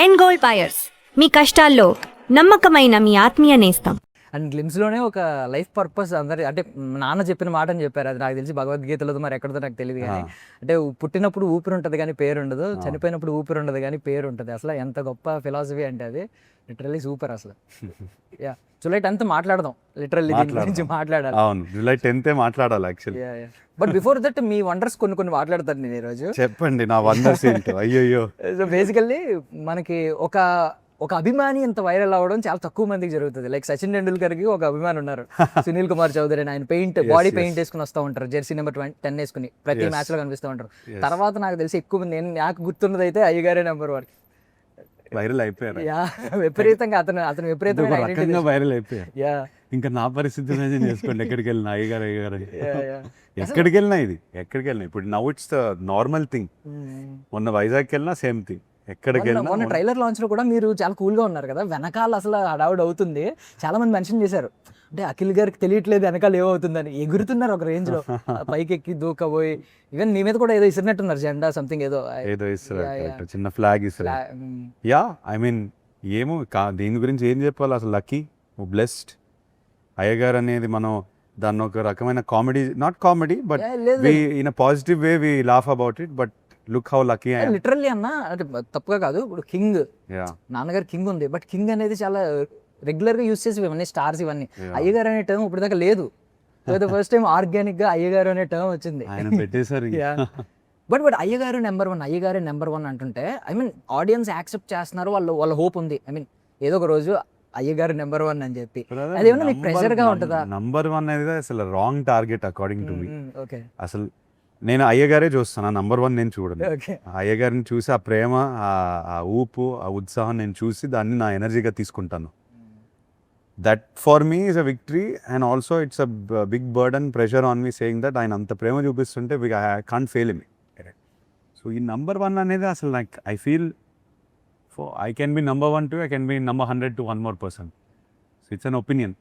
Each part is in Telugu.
అండ్ గోల్డ్ బయర్స్, మీ కష్టాల్లో నమ్మకమైన మీ ఆత్మీయ నేస్తం. అండ్ గ్లిమ్స్లోనే ఒక లైఫ్ పర్పస్ అందరి అంటే నాన్న చెప్పిన మాట అని చెప్పారు. అది నాకు తెలిసి భగవద్గీతలో మరి ఎక్కడదో నాకు తెలియదు. కానీ అంటే పుట్టినప్పుడు ఊపిరి ఉంటుంది కానీ పేరు ఉండదు, చనిపోయినప్పుడు ఊపిరి ఉండదు కానీ పేరు ఉంటుంది. అసలు ఎంత గొప్ప ఫిలాసఫీ అంటే అది లిటరల్లీ సూపర్ అసలు. యా, జూలై 10th మాట్లాడదాం, లిటరల్లీ దీని గురించి మాట్లాడాలి. అవును, జూలై 10th మాట్లాడాలి actually. But before that me wonders కొన్ని మాట్లాడతాను నేను ఈరోజు. చెప్పండి నా వండర్స్ ఏంటో. అయ్యో, సో బేసికల్లీ మనకి ఒక అభిమాని ఇంత వైరల్ అవ్వడం చాలా తక్కువ మందికి జరుగుతుంది. లైక్ సచిన్ టెండూల్కర్కి ఒక అభిమాని ఉన్నారు, సునీల్ కుమార్ చౌదరి అని. ఆయన బాడీ పెయింట్ వేసుకుని వస్తూ ఉంటారు, జెర్సీ నెంబర్ 10 వేసుకుని ప్రతి మ్యాచ్ లో కనిపిస్తూ ఉంటారు. తర్వాత నాకు తెలిసి ఎక్కువ మంది, నాకు గుర్తున్నది అయితే అయ్యగారే నెంబర్ 1 వైరల్ అయిపోయారు. విపరీతంగా అతను విపరీతంగా వైరల్ అయిపోయారు. ఇంకా నా పరిస్థితి చేసుకోండి, ఎక్కడికి వెళ్ళినా అయ్యగారు ఎక్కడికి వెళ్ళినా ఇప్పుడు now it's the normal thing. మొన్న వైజాగ్ వెళ్ళినా సేమ్ థింగ్. మొన్న ట్రైలర్ లాంచ్ లో కూడా మీరు చాలా కూల్ గా ఉన్నారు కదా, వెనకాల అసలు హడావుడ్ అవుతుంది. చాలా మంది మెన్షన్ చేశారు, అంటే అఖిల్ గారికి తెలియట్లేదు వెనకాల ఏమవుతుందని. ఎగురుతున్నారు ఒక రేంజ్ లో, పైకి ఎక్కి దూకపోయి. ఈవెన్ మీ మీద కూడా ఏదో ఇసిరినట్టున్నారు, జెండా సంథింగ్ ఏదో ఇస్తారు, చిన్న ఫ్లాగ్ ఇస్తారు. యా, ఐ మీన్ ఏమో దీని గురించి ఏం చెప్పాలి అసలు. Lucky, blessed. అయ్యగారు అనేది మనం దాన్ని ఒక రకమైన comedy, not comedy but in a positive way we laugh about it. But look how lucky. Literally అన్న, అంటే తప్పుగా కాదు, ఇప్పుడు కింగ్ నాన్నగారు కింగ్ ఉంది, బట్ కింగ్ అనేది చాలా రెగ్యులర్ గా యూస్ చేసి ఇవన్నీ స్టార్స్ ఇవన్నీ. అయ్యగారు అనే టర్మ్ ఇప్పుడు దాకా లేదు. ఫస్ట్ టైం ఆర్గానిక్ గా అయ్యగారు అనే టర్మ్ వచ్చింది. బట్ అయ్యగారు నెంబర్ 1, అయ్యగారే నెంబర్ 1 అంటుంటే, ఐ మీన్ ఆడియన్స్ యాక్సెప్ట్ చేస్తున్నారు, వాళ్ళ హోప్ ఉంది. ఐ మీన్ ఏదో ఒక రోజు అయ్యగారు నెంబర్ 1 అని చెప్పి. అదేమన్నా మీకు ప్రెషర్ గా ఉంటుందా? నంబర్ 1 అనేది అసలు wrong target according to me. Okay, అసలు నేను అయ్యగారే చూస్తాను, నంబర్ 1 నేను చూడను. అయ్యగారిని చూసి ఆ ప్రేమ, ఆ ఊపు, ఆ ఉత్సాహం నేను చూసి దాన్ని నా ఎనర్జీగా తీసుకుంటాను. That for me is a victory. And also it's a big burden, pressure on me saying that ఆయన అంత ప్రేమ చూపిస్తుంటే I can't fail him. So ఈ నంబర్ 1 అనేది అసలు నాకు I feel I can be number 1 too, I can be number 100 to one more person. So it's an opinion,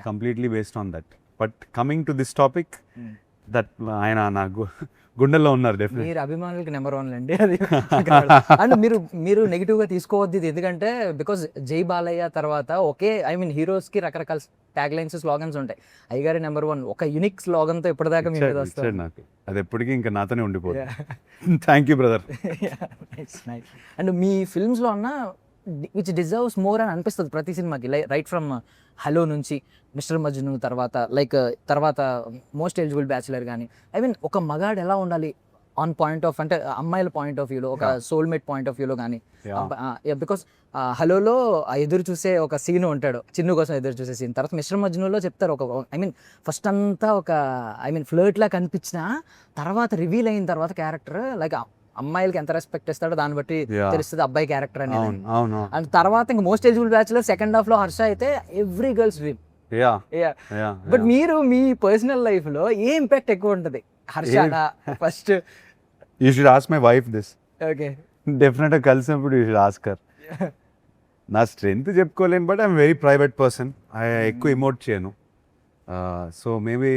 completely based on that. But coming to this topic, that ఆయన నా గుండెల్లో ఉన్నారు డెఫినెట్లీ. మీరు అభిమానులకి నెంబర్ 1 అండి అది. అండ్ మీరు నెగిటివ్ గా తీసుకోవద్దు ఇది, ఎందుకంటే బికాస్ జై బాలయ్య తర్వాత ఒకే, ఐ మీన్ హీరోస్ కి రకరకాల ట్యాగ్ లైన్స్, స్లోగన్స్ ఉంటాయి. అయ్యగారి నెంబర్ 1 ఒక యునిక్ స్లోగన్ తో ఇప్పటిదాకా మీ మీద వస్తుంది నాకు. అది ఎప్పటికీ ఇంకా నాతోనే ఉండిపోతుంది. Thank you brother. And me films లో అన్న విచ్ డిజర్వ్స్ మోర్ అని అనిపిస్తుంది ప్రతి సినిమాకి. రైట్ ఫ్రమ్ హలో నుంచి మిస్టర్ మజ్ను తర్వాత మోస్ట్ ఎలిజిబుల్ బ్యాచులర్ కానీ, ఐ మీన్ ఒక మగాడు ఎలా ఉండాలి ఆన్ పాయింట్ ఆఫ్, అంటే అమ్మాయిల పాయింట్ ఆఫ్ వ్యూలో, ఒక సోల్మేట్ పాయింట్ ఆఫ్ వ్యూలో కానీ. బికాస్ హలోలో ఎదురు చూసే ఒక సీన్ ఉంటాడు, చిన్ను కోసం ఎదురు చూసే సీన్. తర్వాత మిస్టర్ మజ్నులో చెప్తారు ఐ మీన్ ఫస్ట్ అంతా ఫ్లర్ట్ లా కనిపించిన తర్వాత రివీల్ అయిన తర్వాత క్యారెక్టర్ లైక్ అమ్మాయిలకి ఎంత రెస్పెక్ట్ ఇస్తాడో దాన్ని బట్టి తెలుస్తుంది అబ్బాయి క్యారెక్టర్ అనేది. అండ్ తర్వాత ఇంకా most eligible bachelor second half లో హర్ష అయితే ఎవ్రీ గర్ల్స్ డ్రీమ్. బట్ మీరు మీ పర్సనల్ లైఫ్ లో ఏ ఇంపాక్ట్ ఎక్కువ ఉంటది, హర్షనా first? You should ask my wife this. Okay, definite గా కలిసినప్పుడు యూ షుడ్ ఆస్క్ హర్. నా స్ట్రెంగ్త్ చెప్పుకోలేను, but I'm very private person. ఎక్కువ ఇమోట్ చేయను. సో మేబీ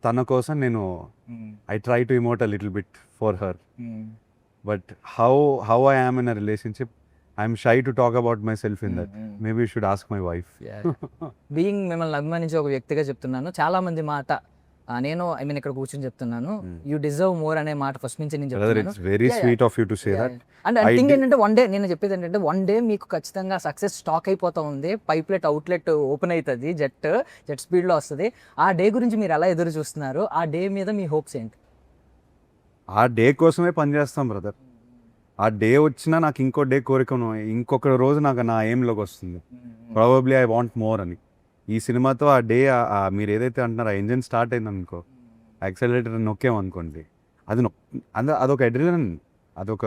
తన కోసం నేను I try to emote a little bit for her. But how I am in a relationship, I'm shy to talk about myself in that. Maybe you should ask my wife. Being మిమ్మల్ని అభిమానించే ఒక వ్యక్తిగా చెప్తున్నాను, చాలా మంది మాట నేను ఐ మీన్ ఇక్కడ కూర్చొని చెప్తున్నాను, యూ డిజర్వ్ మోర్ అనే మాట ఫస్ట్ నుంచి నేను చెప్తున్నాను. It's very sweet of you to say that. And I think ఏంటంటే వన్ డే నేను చెప్పేది ఏంటంటే వన్ డే మీకు ఖచ్చితంగా సక్సెస్ స్టాక్ అయిపోతా ఉంది, పైప్లెట్ అవుట్లెట్ ఓపెన్ అవుతుంది, జెట్ స్పీడ్ లో వస్తుంది. ఆ డే గురించి మీరు ఎలా ఎదురు చూస్తున్నారు? ఆ డే మీద మీ హోప్స్ ఏంటి? ఆ డే కోసమే పనిచేస్తాం బ్రదర్. ఆ డే వచ్చినా నాకు ఇంకో డే కోరికను, ఇంకొక రోజు నాకు నా ఎయిమ్లోకి వస్తుంది. ప్రాబబ్లీ ఐ వాంట్ మోర్ అని. ఈ సినిమాతో ఆ డే, మీరు ఏదైతే అంటున్నారో ఆ ఇంజిన్ స్టార్ట్ అయింది అనుకో, యాక్సలరేటర్ నొక్కేమనుకోండి, అదొక అడ్రినలిన్, అదొక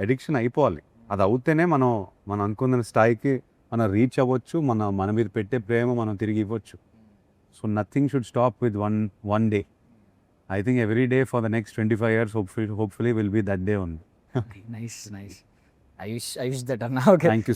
అడిక్షన్ అయిపోవాలి. అది అవుతేనే మనం అనుకున్న స్థాయికి మనం రీచ్ అవ్వచ్చు, మన మీద పెట్టే ప్రేమ మనం తిరిగి ఇవ్వచ్చు. So nothing should stop with one day. I think every day for the next 25 years, hopefully will be that day only. Nice. I wish that. Okay. Thank you so